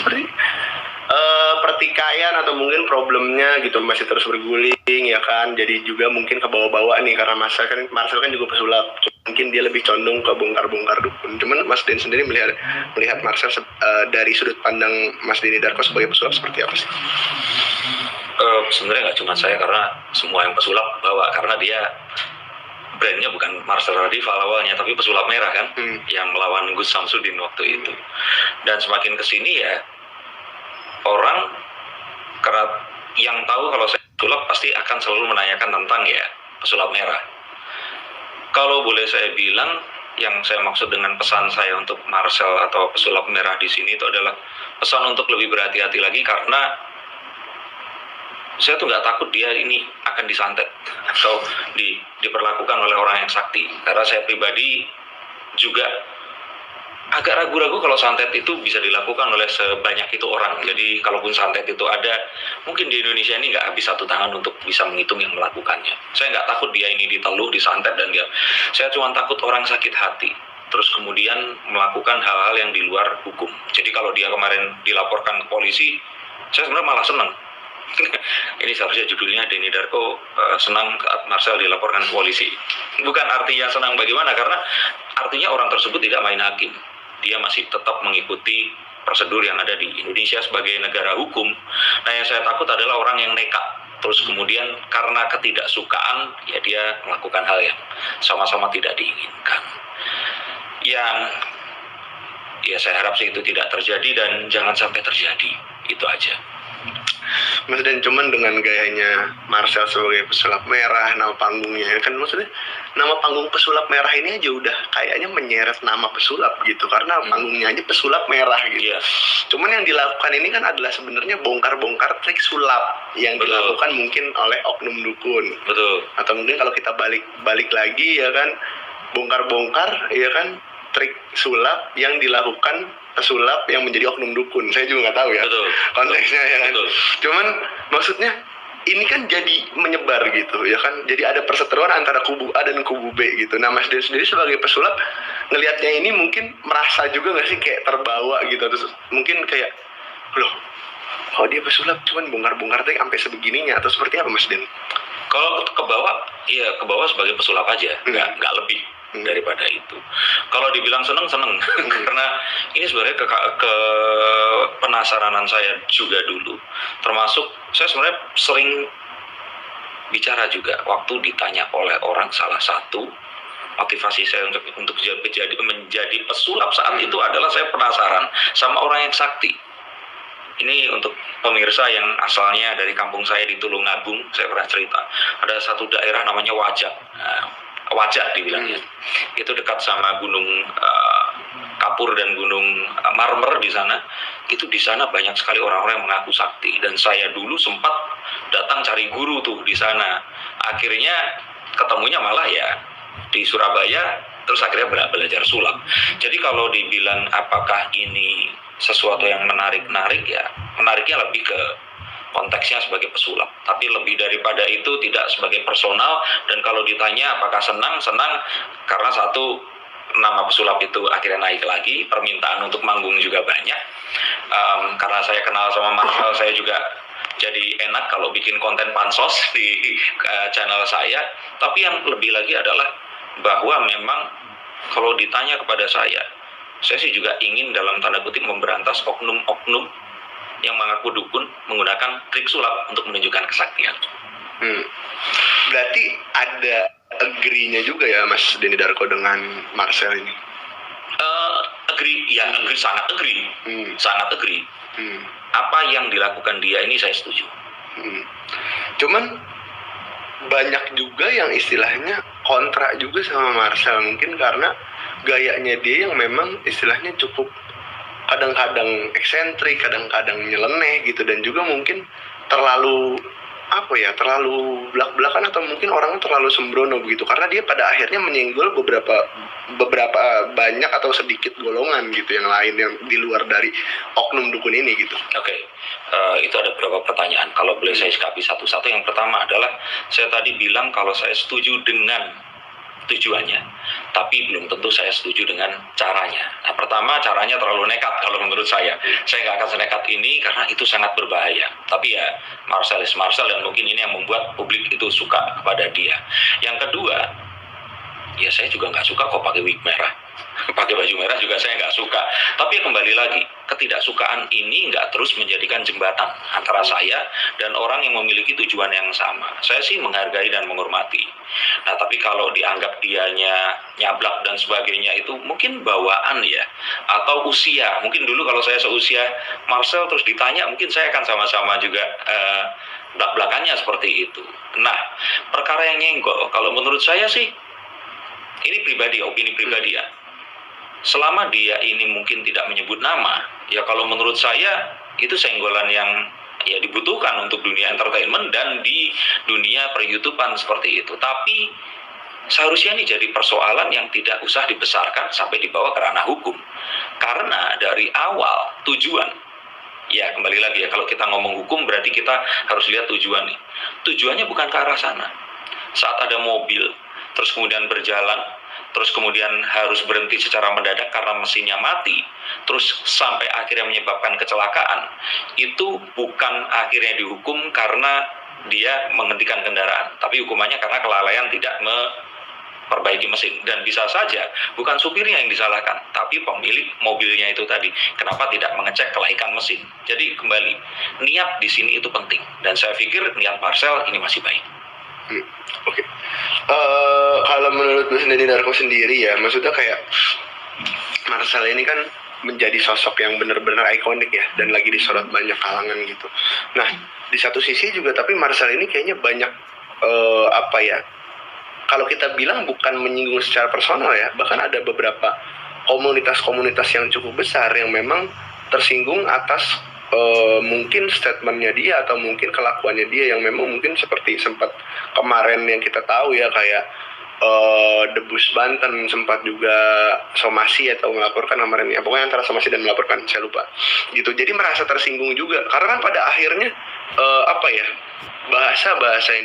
seperti pertikaian atau mungkin problemnya gitu masih terus berguling ya kan. Jadi juga mungkin ke bawah-bawah nih karena Marcel kan juga pesulap. Mungkin dia lebih condong ke bongkar-bongkar dukun. Cuman Mas Den sendiri melihat Marcel dari sudut pandang Mas Denny Darko sebagai pesulap seperti apa sih? Sebenarnya nggak cuma saya, karena semua yang pesulap bawa, karena dia brandnya bukan Marcel Radival awalnya, tapi pesulap merah kan, yang melawan Gus Samsudin waktu itu. Dan semakin kesini ya orang yang tahu kalau saya pesulap pasti akan selalu menanyakan tentang ya pesulap merah. Kalau boleh saya bilang, yang saya maksud dengan pesan saya untuk Marcel atau pesulap merah di sini itu adalah pesan untuk lebih berhati-hati lagi, karena saya tuh nggak takut dia ini akan disantet atau diperlakukan oleh orang yang sakti, karena saya pribadi juga agak ragu-ragu kalau santet itu bisa dilakukan oleh sebanyak itu orang. Jadi kalaupun santet itu ada, mungkin di Indonesia ini nggak habis satu tangan untuk bisa menghitung yang melakukannya. Saya nggak takut dia ini diteluh, disantet, dan saya cuma takut orang sakit hati terus kemudian melakukan hal-hal yang di luar hukum. Jadi kalau dia kemarin dilaporkan ke polisi, saya sebenarnya malah senang. Ini seharusnya judulnya Denny Darko senang saat Marcel dilaporkan ke polisi. Bukan artinya senang bagaimana, karena artinya orang tersebut tidak main hakim. Dia masih tetap mengikuti prosedur yang ada di Indonesia sebagai negara hukum. Nah, yang saya takut adalah orang yang nekat, terus kemudian karena ketidaksukaan ya dia melakukan hal yang sama-sama tidak diinginkan. Yang ya saya harap sih itu tidak terjadi dan jangan sampai terjadi. Itu aja. Mas Den, cuman dengan gayanya Marcel sebagai pesulap merah, nama panggungnya kan, maksudnya nama panggung pesulap merah ini aja udah kayaknya menyeret nama pesulap gitu, karena panggungnya aja pesulap merah gitu. Cuman yang dilakukan ini kan adalah sebenarnya bongkar-bongkar trik sulap yang dilakukan mungkin oleh oknum dukun. Atau mungkin kalau kita balik lagi ya kan, bongkar-bongkar ya kan trik sulap yang dilakukan pesulap yang menjadi oknum dukun. Saya juga nggak tahu ya konteksnya ya kan. Cuman maksudnya ini kan jadi menyebar gitu ya kan, jadi ada perseteruan antara kubu A dan kubu B gitu. Nah, Mas Den sendiri sebagai pesulap ngelihatnya ini mungkin merasa juga nggak sih kayak terbawa gitu, terus mungkin kayak loh kok dia pesulap cuman bongkar-bongkar teh sampai sebegininya, atau seperti apa Mas Den? Kalau ke bawah sebagai pesulap aja, nggak lebih daripada itu. Kalau dibilang seneng karena ini sebenarnya ke penasaranan saya juga dulu, termasuk saya sebenarnya sering bicara juga waktu ditanya oleh orang, salah satu motivasi saya untuk menjadi pesulap saat itu adalah saya penasaran sama orang yang sakti. Ini untuk pemirsa yang asalnya dari kampung saya di Tulungagung, saya pernah cerita ada satu daerah namanya Wajak dibilangnya. Itu dekat sama Gunung Kapur dan Gunung Marmer di sana. Itu di sana banyak sekali orang-orang yang mengaku sakti, dan saya dulu sempat datang cari guru tuh di sana. Akhirnya ketemunya malah ya di Surabaya, terus akhirnya belajar sulap. Jadi kalau dibilang apakah ini sesuatu yang menarik ya, menariknya lebih ke konteksnya sebagai pesulap, tapi lebih daripada itu tidak sebagai personal. Dan kalau ditanya apakah senang karena satu, nama pesulap itu akhirnya naik lagi, permintaan untuk manggung juga banyak. Karena saya kenal sama Marcel, saya juga jadi enak kalau bikin konten pansos di channel saya. Tapi yang lebih lagi adalah bahwa memang kalau ditanya kepada saya sih juga ingin dalam tanda kutip memberantas oknum-oknum yang mengaku dukun menggunakan trik sulap untuk menunjukkan kesaktian. Berarti ada agree-nya juga ya Mas Denny Darko dengan Marcel ini? Sangat agree. Apa yang dilakukan dia ini saya setuju. Cuman banyak juga yang istilahnya kontra juga sama Marcel, mungkin karena gayanya dia yang memang istilahnya cukup kadang-kadang eksentrik, kadang-kadang nyeleneh gitu, dan juga mungkin terlalu belak-belakan, atau mungkin orangnya terlalu sembrono begitu, karena dia pada akhirnya menyenggol beberapa banyak atau sedikit golongan gitu yang lain yang di luar dari oknum dukun ini gitu. Itu ada beberapa pertanyaan, kalau boleh saya sikapi satu-satu. Yang pertama adalah saya tadi bilang kalau saya setuju dengan tujuannya, tapi belum tentu saya setuju dengan caranya. Nah, pertama, caranya terlalu nekat kalau menurut saya. Saya nggak akan senekat ini karena itu sangat berbahaya. Tapi ya, Marcel dan mungkin ini yang membuat publik itu suka kepada dia. Yang kedua, ya saya juga nggak suka kok pakai wig merah. Pakai baju merah juga saya nggak suka. Tapi kembali lagi, ketidaksukaan ini nggak terus menjadikan jembatan antara saya dan orang yang memiliki tujuan yang sama. Saya sih menghargai dan menghormati. Nah, tapi kalau dianggap dianya nyablak dan sebagainya itu mungkin bawaan ya, atau usia. Mungkin dulu kalau saya seusia Marcel terus ditanya, mungkin saya akan sama-sama juga belak-belakannya seperti itu. Nah, perkara yang nyenggol, kalau menurut saya sih, ini pribadi, opini pribadi ya. Selama dia ini mungkin tidak menyebut nama, ya kalau menurut saya itu senggolan yang ya dibutuhkan untuk dunia entertainment dan di dunia per-YouTubean seperti itu. Tapi seharusnya ini jadi persoalan yang tidak usah dibesarkan sampai dibawa ke ranah hukum. Karena dari awal tujuan, ya kembali lagi ya, kalau kita ngomong hukum berarti kita harus lihat tujuan nih. Tujuannya bukan ke arah sana. Saat ada mobil, terus kemudian berjalan, terus kemudian harus berhenti secara mendadak karena mesinnya mati, terus sampai akhirnya menyebabkan kecelakaan, itu bukan akhirnya dihukum karena dia menghentikan kendaraan, tapi hukumannya karena kelalaian tidak memperbaiki mesin. Dan bisa saja bukan supirnya yang disalahkan, tapi pemilik mobilnya itu tadi, kenapa tidak mengecek kelaikan mesin. Jadi kembali, niat di sini itu penting, dan saya pikir niat Marcel ini masih baik. Oke. Kalau menurut Mas Denny Darko sendiri ya, maksudnya kayak Marcel ini kan menjadi sosok yang benar-benar ikonik ya, dan lagi disorot banyak kalangan gitu. Nah, di satu sisi juga tapi Marcel ini kayaknya banyak apa ya, kalau kita bilang bukan menyinggung secara personal ya, bahkan ada beberapa komunitas-komunitas yang cukup besar yang memang tersinggung atas mungkin statementnya dia atau mungkin kelakuannya dia yang memang mungkin seperti sempat kemarin yang kita tahu ya, kayak Debus Banten sempat juga somasi atau melaporkan kemarin ya, pokoknya antara somasi dan melaporkan, saya lupa gitu. Jadi merasa tersinggung juga karena kan pada akhirnya apa ya, bahasa yang